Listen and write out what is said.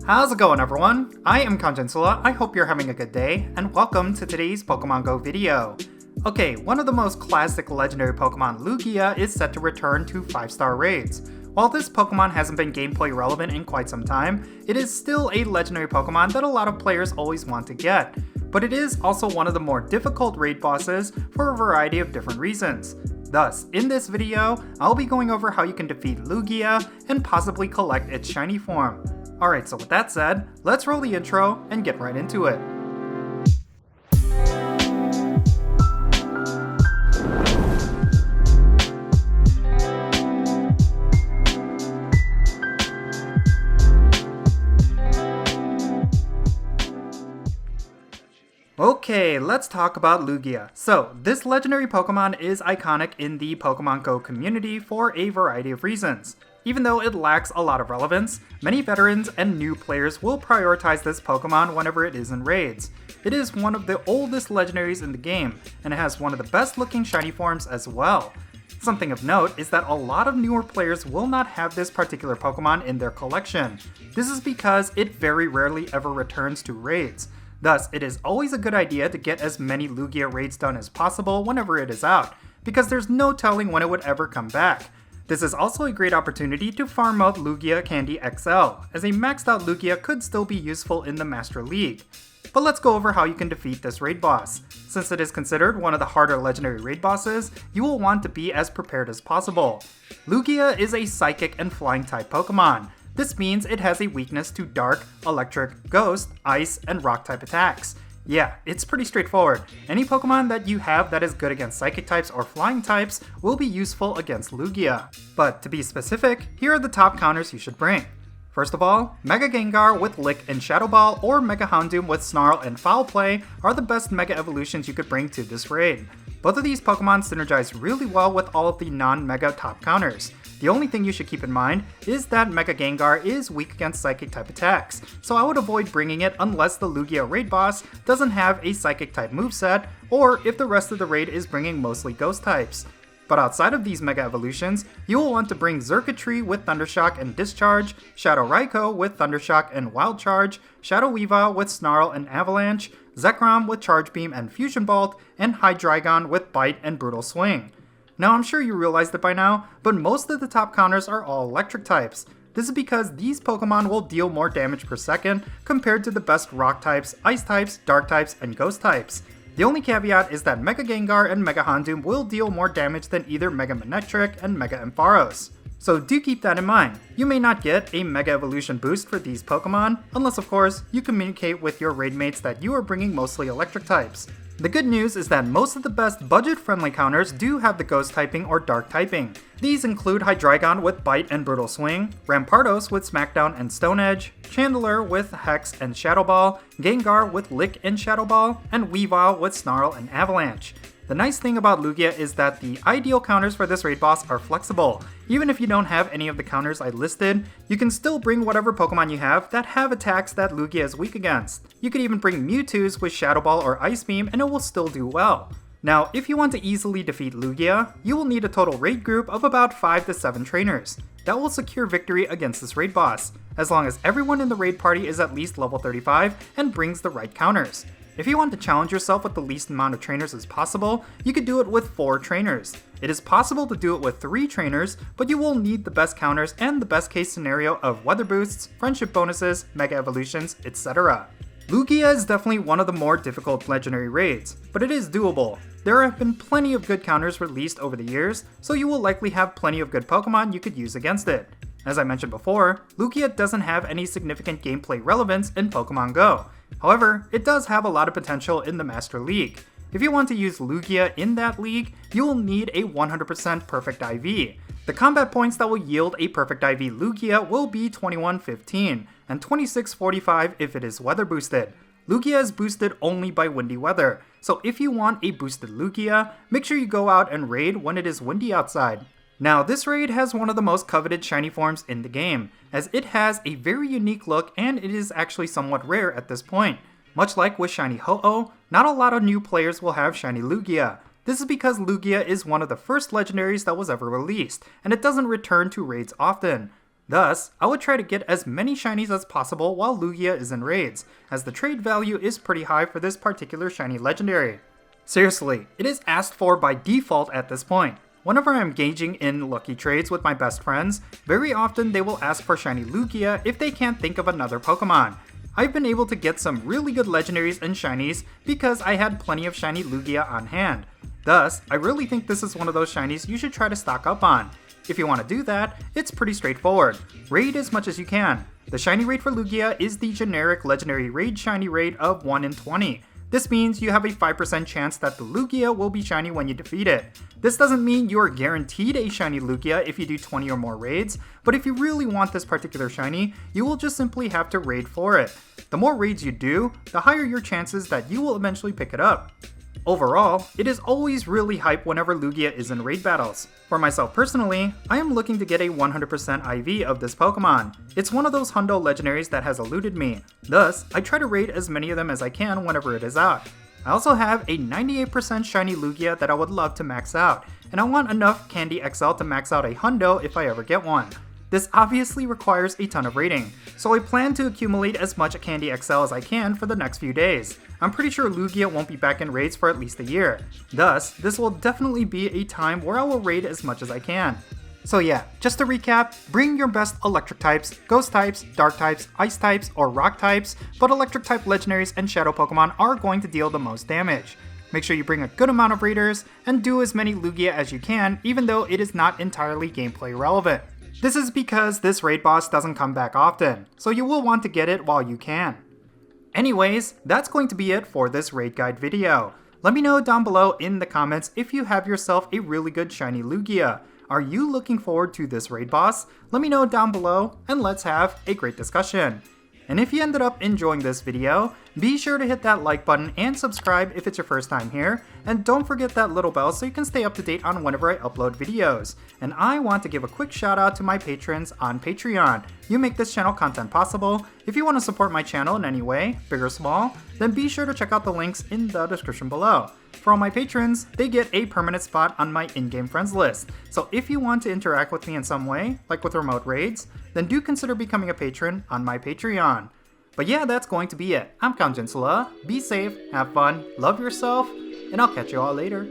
How's it going, everyone? I am Jinsula. I hope you're having a good day, and welcome to today's Pokemon Go video. Okay, one of the most classic legendary Pokemon, Lugia, is set to return to 5-star raids. While this Pokemon hasn't been gameplay relevant in quite some time, it is still a legendary Pokemon that a lot of players always want to get. But it is also one of the more difficult raid bosses for a variety of different reasons. Thus, in this video, I'll be going over how you can defeat Lugia and possibly collect its shiny form. Alright, so with that said, let's roll the intro and get right into it. Okay, let's talk about Lugia. So, this legendary Pokemon is iconic in the Pokemon Go community for a variety of reasons. Even though it lacks a lot of relevance, many veterans and new players will prioritize this Pokemon whenever it is in raids. It is one of the oldest legendaries in the game, and it has one of the best looking shiny forms as well. Something of note is that a lot of newer players will not have this particular Pokemon in their collection. This is because it very rarely ever returns to raids. Thus, it is always a good idea to get as many Lugia raids done as possible whenever it is out, because there's no telling when it would ever come back. This is also a great opportunity to farm out Lugia Candy XL, as a maxed out Lugia could still be useful in the Master League. But let's go over how you can defeat this raid boss. Since it is considered one of the harder legendary raid bosses, you will want to be as prepared as possible. Lugia is a Psychic and Flying type Pokemon. This means it has a weakness to Dark, Electric, Ghost, Ice, and Rock type attacks. Yeah, it's pretty straightforward. Any Pokemon that you have that is good against Psychic types or Flying types will be useful against Lugia. But to be specific, here are the top counters you should bring. First of all, Mega Gengar with Lick and Shadow Ball or Mega Houndoom with Snarl and Foul Play are the best Mega Evolutions you could bring to this raid. Both of these Pokemon synergize really well with all of the non-Mega top counters. The only thing you should keep in mind is that Mega Gengar is weak against Psychic type attacks, so I would avoid bringing it unless the Lugia raid boss doesn't have a Psychic type moveset, or if the rest of the raid is bringing mostly Ghost types. But outside of these Mega Evolutions, you will want to bring Xurkitree with Thundershock and Discharge, Shadow Raikou with Thundershock and Wild Charge, Shadow Weavile with Snarl and Avalanche, Zekrom with Charge Beam and Fusion Bolt, and Hydreigon with Bite and Brutal Swing. Now, I'm sure you realized it by now, but most of the top counters are all electric types. This is because these Pokemon will deal more damage per second compared to the best rock types, ice types, dark types, and ghost types. The only caveat is that Mega Gengar and Mega Houndoom will deal more damage than either Mega Manectric and Mega Ampharos. So do keep that in mind. You may not get a Mega Evolution boost for these Pokemon, unless of course you communicate with your raid mates that you are bringing mostly electric types. The good news is that most of the best budget-friendly counters do have the Ghost typing or Dark typing. These include Hydreigon with Bite and Brutal Swing, Rampardos with Smackdown and Stone Edge, Chandelure with Hex and Shadow Ball, Gengar with Lick and Shadow Ball, and Weavile with Snarl and Avalanche. The nice thing about Lugia is that the ideal counters for this raid boss are flexible. Even if you don't have any of the counters I listed, you can still bring whatever Pokemon you have that have attacks that Lugia is weak against. You could even bring Mewtwo's with Shadow Ball or Ice Beam and it will still do well. Now, if you want to easily defeat Lugia, you will need a total raid group of about 5 to 7 trainers. That will secure victory against this raid boss, as long as everyone in the raid party is at least level 35 and brings the right counters. If you want to challenge yourself with the least amount of trainers as possible, you could do it with 4 trainers. It is possible to do it with 3 trainers, but you will need the best counters and the best case scenario of weather boosts, friendship bonuses, mega evolutions, etc. Lugia is definitely one of the more difficult legendary raids, but it is doable. There have been plenty of good counters released over the years, so you will likely have plenty of good Pokemon you could use against it. As I mentioned before, Lugia doesn't have any significant gameplay relevance in Pokemon Go. However, it does have a lot of potential in the Master League. If you want to use Lugia in that league, you will need a 100% perfect IV. The combat points that will yield a perfect IV Lugia will be 2115 and 2645 if it is weather boosted. Lugia is boosted only by windy weather, so if you want a boosted Lugia, make sure you go out and raid when it is windy outside. Now, this raid has one of the most coveted shiny forms in the game, as it has a very unique look and it is actually somewhat rare at this point. Much like with Shiny Ho-Oh, not a lot of new players will have Shiny Lugia. This is because Lugia is one of the first legendaries that was ever released, and it doesn't return to raids often. Thus, I would try to get as many shinies as possible while Lugia is in raids, as the trade value is pretty high for this particular shiny legendary. Seriously, it is asked for by default at this point. Whenever I'm engaging in lucky trades with my best friends, very often they will ask for shiny Lugia if they can't think of another Pokemon. I've been able to get some really good legendaries and shinies because I had plenty of shiny Lugia on hand. Thus, I really think this is one of those shinies you should try to stock up on. If you want to do that, it's pretty straightforward. Raid as much as you can. The shiny rate for Lugia is the generic legendary raid shiny rate of 1 in 20. This means you have a 5% chance that the Lugia will be shiny when you defeat it. This doesn't mean you are guaranteed a shiny Lugia if you do 20 or more raids, but if you really want this particular shiny, you will just simply have to raid for it. The more raids you do, the higher your chances that you will eventually pick it up. Overall, it is always really hype whenever Lugia is in raid battles. For myself personally, I am looking to get a 100% IV of this Pokemon. It's one of those hundo legendaries that has eluded me. Thus, I try to raid as many of them as I can whenever it is out. I also have a 98% shiny Lugia that I would love to max out, and I want enough Candy XL to max out a hundo if I ever get one. This obviously requires a ton of raiding, so I plan to accumulate as much Candy XL as I can for the next few days. I'm pretty sure Lugia won't be back in raids for at least a year. Thus, this will definitely be a time where I will raid as much as I can. So yeah, just to recap, bring your best electric types, ghost types, dark types, ice types, or rock types, but electric type legendaries and shadow Pokemon are going to deal the most damage. Make sure you bring a good amount of raiders, and do as many Lugia as you can, even though it is not entirely gameplay relevant. This is because this raid boss doesn't come back often, so you will want to get it while you can. Anyways, that's going to be it for this raid guide video. Let me know down below in the comments if you have yourself a really good shiny Lugia. Are you looking forward to this raid boss? Let me know down below and let's have a great discussion. And if you ended up enjoying this video, be sure to hit that like button and subscribe if it's your first time here, and don't forget that little bell so you can stay up to date on whenever I upload videos. And I want to give a quick shout out to my patrons on Patreon. You make this channel content possible. If you want to support my channel in any way, big or small, then be sure to check out the links in the description below. For all my patrons, they get a permanent spot on my in-game friends list. So if you want to interact with me in some way, like with remote raids, then do consider becoming a patron on my Patreon. But yeah, that's going to be it. I'm Jinsula. Be safe, have fun, love yourself, and I'll catch you all later.